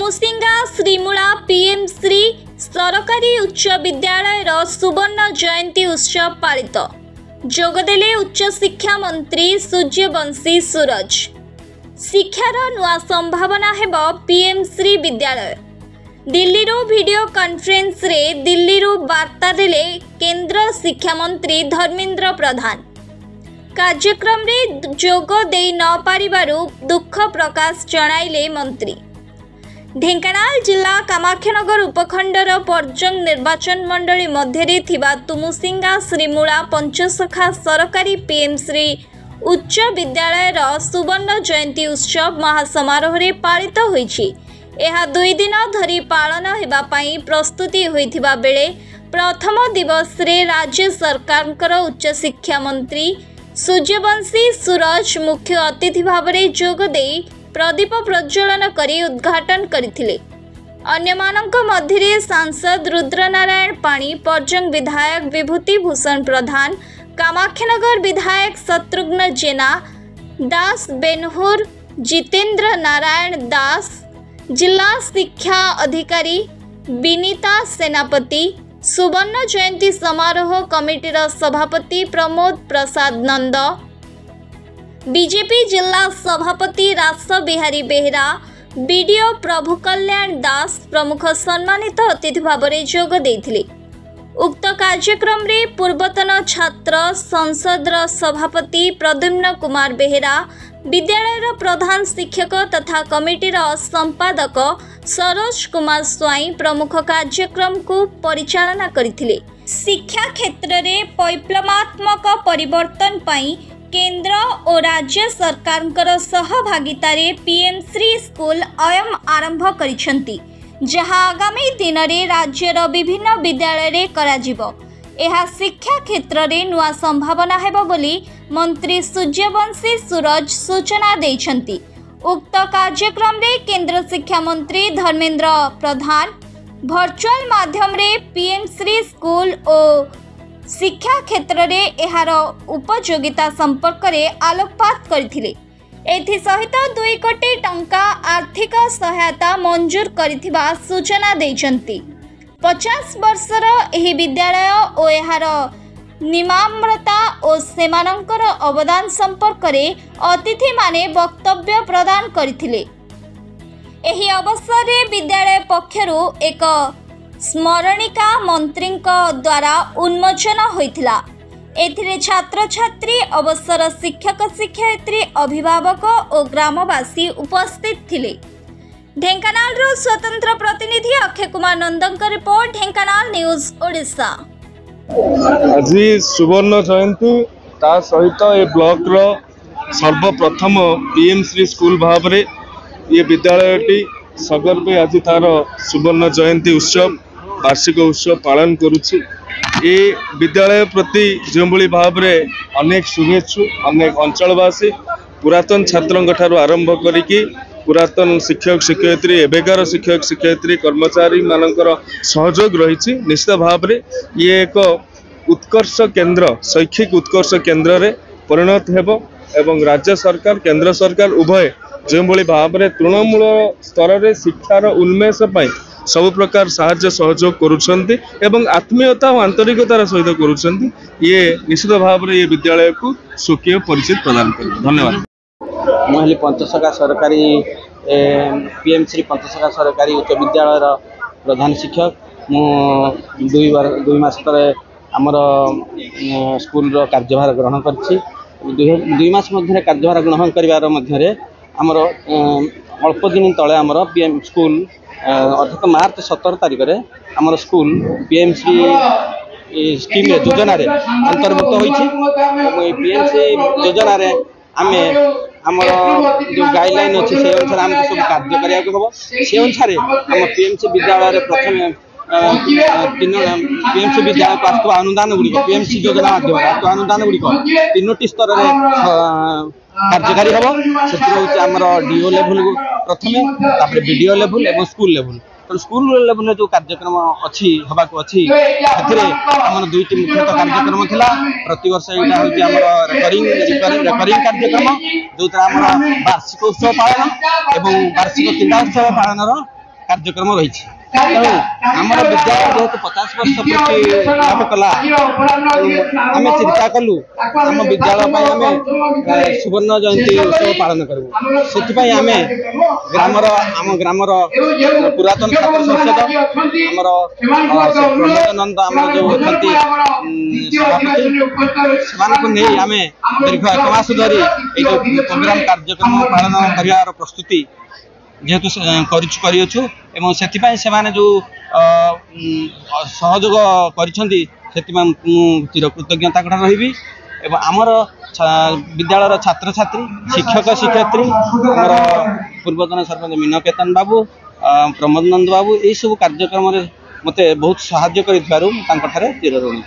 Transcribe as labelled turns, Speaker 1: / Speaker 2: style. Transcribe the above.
Speaker 1: तुमुसिंगा श्रीमूला PM Shri सरकारी उच्च विद्यालय सुवर्ण जयंती उत्सव पालित जोगदेले उच्च शिक्षा मंत्री सूर्यवंशी सूरज। शिक्षार नुआ संभावना हेब पीएम श्री विद्यालय। दिल्ली वीडियो कॉन्फ्रेंस रे दिल्ली वार्ता देले केंद्र शिक्षा मंत्री धर्मेंद्र प्रधान। कार्यक्रम रे जोग दे न पारिबारु दुख प्रकाश जणाइले मंत्री। ढेंकानाल जिला कामाख्यानगर उपखंडर पर्जंग निर्वाचन मंडली मध्य थिबा तुमुसिंगा श्रीमूला पंचसखा सरकारी पीएम श्री उच्च विद्यालय सुवर्ण जयंती उत्सव महासमारोह रे पालित होईछि। यह 2 दिन धरी पालन हेबा पई प्रस्तुति होइथिबा बेले प्रथम दिवस रे राज्य सरकार उच्च शिक्षा मंत्री सूर्यवंशी सूरज मुख्य अतिथि भाव में जोग दे प्रदीप प्रज्वलन करी उद्घाटन करथिले। अन्यमानंक मध्य सांसद रुद्रनारायण पाणी, पर्जंग विधायक विभूति भूषण प्रधान, कामाख्यानगर विधायक शत्रुघ्न जेना दास, बेनहुर जितेंद्र नारायण दास, जिला शिक्षा अधिकारी विनीता सेनापति, सुवर्ण जयंती समारोह कमिटीर सभापति प्रमोद प्रसाद नंद, बीजेपी जिला सभापति रास बिहारी बेहरा, बीडीओ प्रभु कल्याण दास प्रमुख सम्मानित अतिथि भाव में जोग देथिले। उक्त कार्यक्रम रे पूर्वतन छात्र संसद सभापति प्रद्युम्न कुमार बेहरा, विद्यालय प्रधान शिक्षक तथा कमिटीर संपादक सरोज कुमार स्वाई प्रमुख कार्यक्रम को परिचालना करथिले। शिक्षा क्षेत्र में वैप्लवात्मक परिवर्तन पाई केंद्र और राज्य सरकार सहभागितारे पीएम श्री स्कूल अयम आरंभ करिसेंती, जहां आगामी दिन में राज्यर विभिन्न विद्यालय रे कराजिबो। यह शिक्षा क्षेत्र में नुआ संभावना हेबो बोली मंत्री सूर्यवंशी सूरज सूचना देइछंती। उक्त कार्यक्रम रे केंद्र शिक्षा मंत्री धर्मेंद्र प्रधान वर्चुअल माध्यम रे पीएम श्री स्कूल और शिक्षा क्षेत्र में एहार उपयोगिता संपर्क रे आलोकपात करथिले। एथि सहित 2 कोटी टंका आर्थिक सहायता मंजूर करिथिबा सूचना देइछंती। 50 वर्षर एही विद्यालय और एहार निमाम्रता और सेमानंकर अवदान संपर्क रे अतिथि माने वक्तव्य प्रदान करथिले। एही अवसर रे विद्यालय पक्षरु एक स्मरणिका मंत्री द्वारा उन्मोचन होइथिला। एथिरे छात्र छात्री, अवसर शिक्षक शिक्षयित्री, अभिभावक और ग्रामवासी उपस्थित थिले। ढेंकानाल स्वतंत्र प्रतिनिधि अक्षय कुमार नंदन का रिपोर्ट, ढेंकानाल न्यूज ओडिशा।
Speaker 2: आज सुवर्ण जयंती ता सहित ए ब्लॉक रो सर्वप्रथम पीएम श्री स्कूल भाव रे ये विद्यालयटी सगर पे आज तार सुवर्ण जयंती उत्सव वार्षिक उत्सव पालन करुछि। ये विद्यालय प्रति जो भाव में अनेक शुभेच्छु, अनेक अंचलवासी पुरातन छात्रों ठारू आरंभ करिकी पुरातन शिक्षक शिक्षयित्री एवेकार शिक्षक शिक्षयित्री कर्मचारी मानकर सहयोग रही। निश्चित भाव में ये एक उत्कर्ष केंद्र, शैक्षिक उत्कर्ष केंद्र रे परिणत हेबो एवं राज्य सरकार केंद्र सरकार उभय जो भाव में तृणमूल स्तर में शिक्षार उन्मेष पाई सब प्रकार साहाय्य सहयोग करुछंती एवं आत्मीयता और आंतरिकतार सहित करुछंती। ये निश्चित भाव में ये विद्यालय को स्वकीय परिचित प्रदान कर। धन्यवाद।
Speaker 3: मुझे पंचसखा सरकारी पीएम श्री पंचसखा सरकारी उच्च विद्यालय प्रधान शिक्षक मु 2 मास तले आमर स्कूल कार्यभार ग्रहण करछि। 2 मास मध्य कार्यभार ग्रहण करिवार मध्य आमर अल्प दिन तले आमर पीएम स्कूल अर्थात मार्च 17 तारिख में आमर स्कूल पीएम श्री स्कीम योजना अंतर्भुक्त होती। पीएम श्री योजना आमे आमर जो गाइडलाइन अच्छी से अनुसार आम सब कार्य करा से अनुसार आम पीएमसी विद्यालय प्रथम पीएमसी विद्यालय को आसुवा अनुदान गुड़िक पीएमसी योजना माध्यम अनुदान गुड़िक 3टी स्तर में कार्यकारी हम से आमर डीओ लेवल प्रथम बीडीओ लेवल और स्कूल लेवल। तो स्कूल लेवल जो कार्यक्रम अच्छी हवाक अच्छी आम 2टी मुख्यतः कार्यक्रम थिला। प्रति वर्ष यहाँ हूँ आम रेकरिंग कार्यक्रम जो वार्षिक उत्सव पालन और वार्षिक क्रीड़ा उत्सव पालन କାର୍ଯ୍ୟକ୍ରମ ରହିଛି। ତେଣୁ ଆମର ବିଦ୍ୟାଳୟ ଯେହେତୁ 50 ବର୍ଷ ପୂର୍ତ୍ତି ଲାଭ କଲା, ଆମେ ଚିନ୍ତା କଲୁ ଆମ ବିଦ୍ୟାଳୟ ପାଇଁ ଆମେ ସୁବର୍ଣ୍ଣ ଜୟନ୍ତୀ ଉତ୍ସବ ପାଳନ କରିବୁ। ସେଥିପାଇଁ ଆମେ ଆମ ଗ୍ରାମର ପୁରାତନ ଛାତ୍ର ସଂସଦ ଆମର ପ୍ରମୋଦାନନ୍ଦ ଆମର ଯେଉଁ ଅଛନ୍ତି ସଭାପତି, ସେମାନଙ୍କୁ ନେଇ ଆମେ ଦୀର୍ଘ 1 ମାସ ଧରି ଏଇ ଯେଉଁ ପ୍ରୋଗ୍ରାମ କାର୍ଯ୍ୟକ୍ରମ ପାଳନ କରିବାର ପ୍ରସ୍ତୁତି ଯେହେତୁ କରିଅଛୁ ଏବଂ ସେଥିପାଇଁ ସେମାନେ ଯେଉଁ ସହଯୋଗ କରିଛନ୍ତି ସେଥିପାଇଁ ମୁଁ ଚିରକୃତଜ୍ଞ ତାଙ୍କଠାରେ ରହିବି। ଏବଂ ଆମର ବିଦ୍ୟାଳୟର ଛାତ୍ରଛାତ୍ରୀ, ଶିକ୍ଷକ ଶିକ୍ଷୟିତ୍ରୀ, ଆମର ପୂର୍ବତନ ସରପଞ୍ଚ ମିନକେତନ ବାବୁ, ପ୍ରମୋଦ ନନ୍ଦ ବାବୁ ଏହିସବୁ କାର୍ଯ୍ୟକ୍ରମରେ ମୋତେ ବହୁତ ସାହାଯ୍ୟ କରିଥିବାରୁ ମୁଁ ତାଙ୍କଠାରେ ଚିରଋଣୀ।